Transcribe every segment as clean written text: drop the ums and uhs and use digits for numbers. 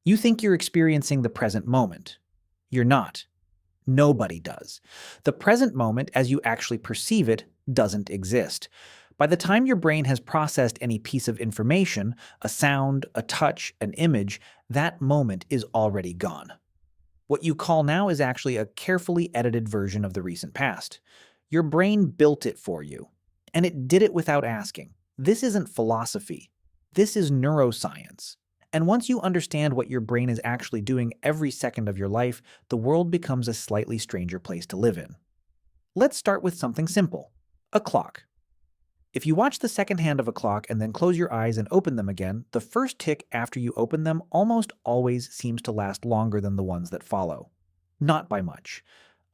You think you're experiencing the present moment. You're not. Nobody does. The present moment, as you actually perceive it, doesn't exist. By the time your brain has processed any piece of information, a sound, a touch, an image, that moment is already gone. What you call now is actually a carefully edited version of the recent past. Your brain built it for you, and it did it without asking. This isn't philosophy. This is neuroscience. And once you understand what your brain is actually doing every second of your life, the world becomes a slightly stranger place to live in. Let's start with something simple: a clock. If you watch the second hand of a clock and then close your eyes and open them again, the first tick after you open them almost always seems to last longer than the ones that follow. Not by much.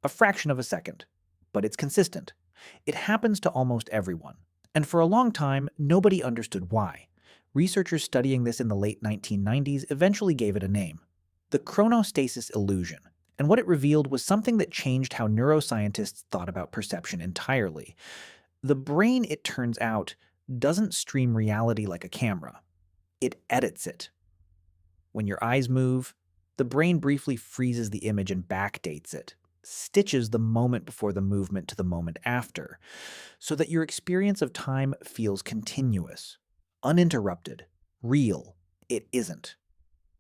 A fraction of a second. But it's consistent. It happens to almost everyone. And for a long time, nobody understood why. Researchers studying this in the late 1990s eventually gave it a name: the chronostasis illusion. And what it revealed was something that changed how neuroscientists thought about perception entirely. The brain, it turns out, doesn't stream reality like a camera. It edits it. When your eyes move, the brain briefly freezes the image and backdates it, stitches the moment before the movement to the moment after, so that your experience of time feels continuous, uninterrupted, real. It isn't.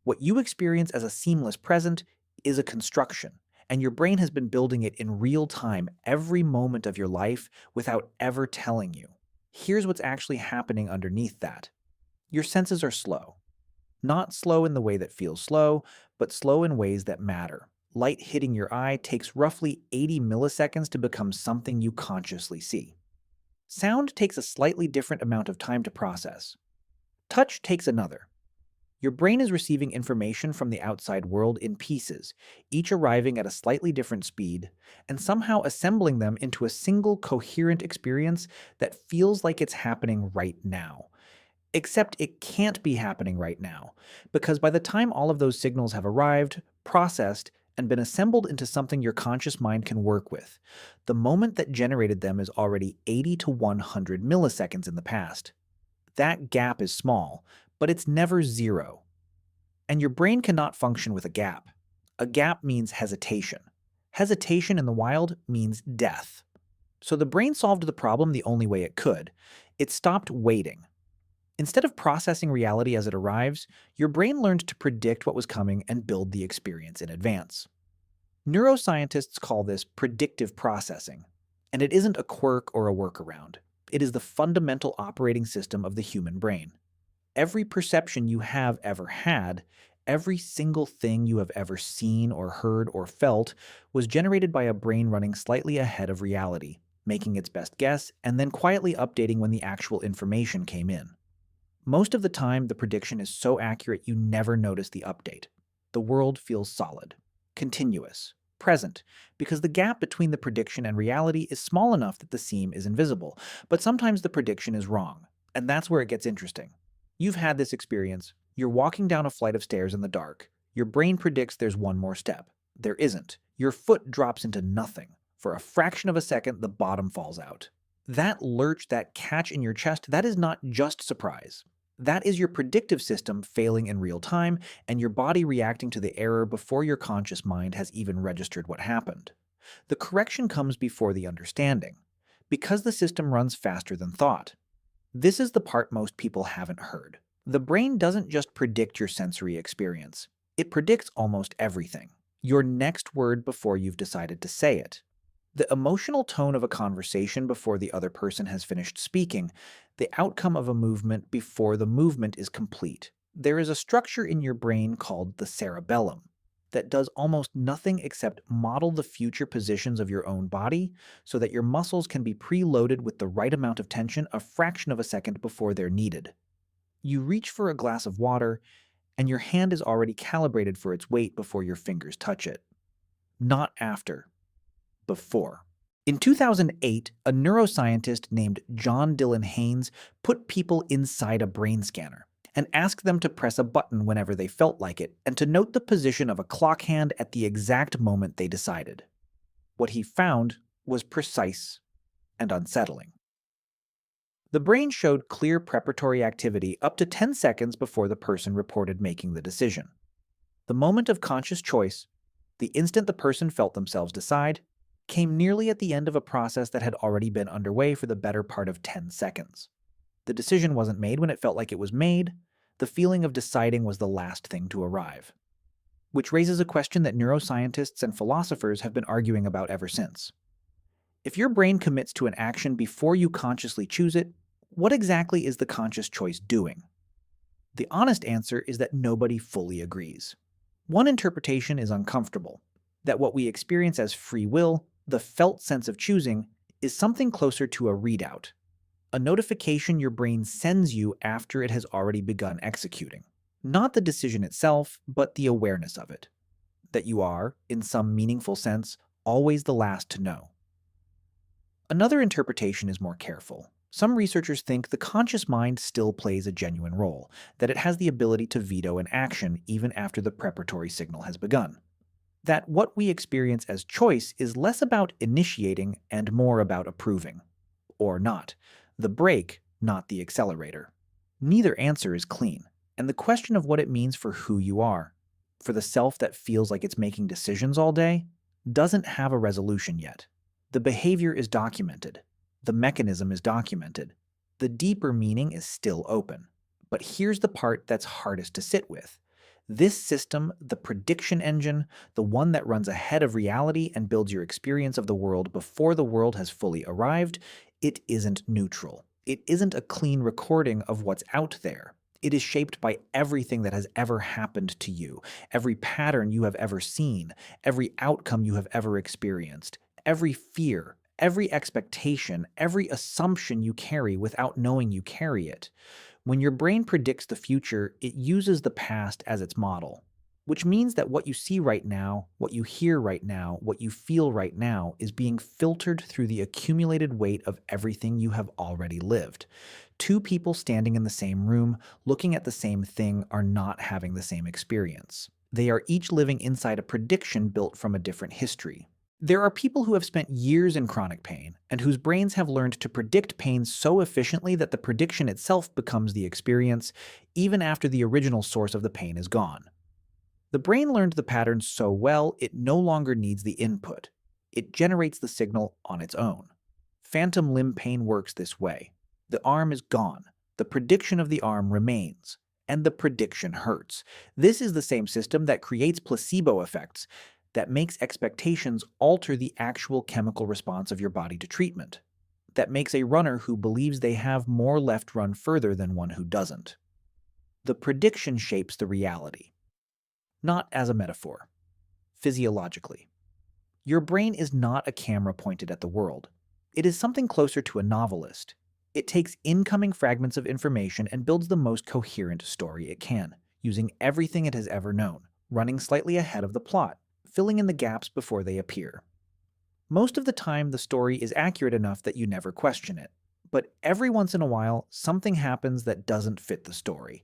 What you experience as a seamless present is a construction, and your brain has been building it in real time every moment of your life without ever telling you. Here's what's actually happening underneath that. Your senses are slow. Not slow in the way that feels slow, but slow in ways that matter. Light hitting your eye takes roughly 80 milliseconds to become something you consciously see. Sound takes a slightly different amount of time to process. Touch takes another. Your brain is receiving information from the outside world in pieces, each arriving at a slightly different speed, and somehow assembling them into a single coherent experience that feels like it's happening right now. Except it can't be happening right now, because by the time all of those signals have arrived, processed, and been assembled into something your conscious mind can work with, the moment that generated them is already 80 to 100 milliseconds in the past. That gap is small, but it's never zero. And your brain cannot function with a gap. A gap means hesitation. Hesitation in the wild means death. So the brain solved the problem the only way it could. It stopped waiting. Instead of processing reality as it arrives, your brain learned to predict what was coming and build the experience in advance. Neuroscientists call this predictive processing, and it isn't a quirk or a workaround. It is the fundamental operating system of the human brain. Every perception you have ever had, every single thing you have ever seen or heard or felt, was generated by a brain running slightly ahead of reality, making its best guess, and then quietly updating when the actual information came in. Most of the time, the prediction is so accurate you never notice the update. The world feels solid, continuous, present, because the gap between the prediction and reality is small enough that the seam is invisible. But sometimes the prediction is wrong, and that's where it gets interesting. You've had this experience. You're walking down a flight of stairs in the dark. Your brain predicts there's one more step. There isn't. Your foot drops into nothing. For a fraction of a second, the bottom falls out. That lurch, that catch in your chest, that is not just surprise. That is your predictive system failing in real time and your body reacting to the error before your conscious mind has even registered what happened. The correction comes before the understanding, because the system runs faster than thought. This is the part most people haven't heard. The brain doesn't just predict your sensory experience. It predicts almost everything. Your next word before you've decided to say it. The emotional tone of a conversation before the other person has finished speaking. The outcome of a movement before the movement is complete. There is a structure in your brain called the cerebellum that does almost nothing except model the future positions of your own body so that your muscles can be preloaded with the right amount of tension a fraction of a second before they're needed. You reach for a glass of water, and your hand is already calibrated for its weight before your fingers touch it. Not after. Before. In 2008, a neuroscientist named John-Dylan Haynes put people inside a brain scanner and asked them to press a button whenever they felt like it and to note the position of a clock hand at the exact moment they decided. What he found was precise and unsettling. The brain showed clear preparatory activity up to 10 seconds before the person reported making the decision. The moment of conscious choice, the instant the person felt themselves decide, came nearly at the end of a process that had already been underway for the better part of 10 seconds. The decision wasn't made when it felt like it was made. The feeling of deciding was the last thing to arrive. Which raises a question that neuroscientists and philosophers have been arguing about ever since. If your brain commits to an action before you consciously choose it, what exactly is the conscious choice doing? The honest answer is that nobody fully agrees. One interpretation is uncomfortable, that what we experience as free will, the felt sense of choosing, is something closer to a readout, a notification your brain sends you after it has already begun executing. Not the decision itself, but the awareness of it. That you are, in some meaningful sense, always the last to know. Another interpretation is more careful. Some researchers think the conscious mind still plays a genuine role, that it has the ability to veto an action even after the preparatory signal has begun. That what we experience as choice is less about initiating and more about approving. Or not. The brake, not the accelerator. Neither answer is clean, and the question of what it means for who you are, for the self that feels like it's making decisions all day, doesn't have a resolution yet. The behavior is documented. The mechanism is documented. The deeper meaning is still open. But here's the part that's hardest to sit with. This system, the prediction engine, the one that runs ahead of reality and builds your experience of the world before the world has fully arrived, it isn't neutral. It isn't a clean recording of what's out there. It is shaped by everything that has ever happened to you, every pattern you have ever seen, every outcome you have ever experienced, every fear, every expectation, every assumption you carry without knowing you carry it. When your brain predicts the future, it uses the past as its model, which means that what you see right now, what you hear right now, what you feel right now is being filtered through the accumulated weight of everything you have already lived. Two people standing in the same room, looking at the same thing, are not having the same experience. They are each living inside a prediction built from a different history. There are people who have spent years in chronic pain and whose brains have learned to predict pain so efficiently that the prediction itself becomes the experience, even after the original source of the pain is gone. The brain learned the pattern so well it no longer needs the input. It generates the signal on its own. Phantom limb pain works this way. The arm is gone. The prediction of the arm remains. And the prediction hurts. This is the same system that creates placebo effects, that makes expectations alter the actual chemical response of your body to treatment, that makes a runner who believes they have more left run further than one who doesn't. The prediction shapes the reality. Not as a metaphor. Physiologically. Your brain is not a camera pointed at the world. It is something closer to a novelist. It takes incoming fragments of information and builds the most coherent story it can, using everything it has ever known, running slightly ahead of the plot, filling in the gaps before they appear. Most of the time, the story is accurate enough that you never question it. But every once in a while, something happens that doesn't fit the story.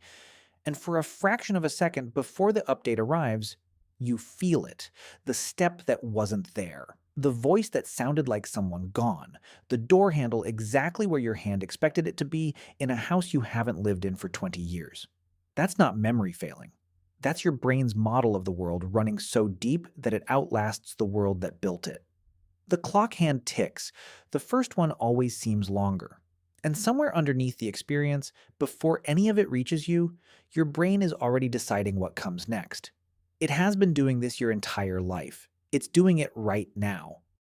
And for a fraction of a second before the update arrives, you feel it. The step that wasn't there. The voice that sounded like someone gone. The door handle exactly where your hand expected it to be in a house you haven't lived in for 20 years. That's not memory failing. That's your brain's model of the world running so deep that it outlasts the world that built it. The clock hand ticks. The first one always seems longer. And somewhere underneath the experience, before any of it reaches you, your brain is already deciding what comes next. It has been doing this your entire life. It's doing it right now.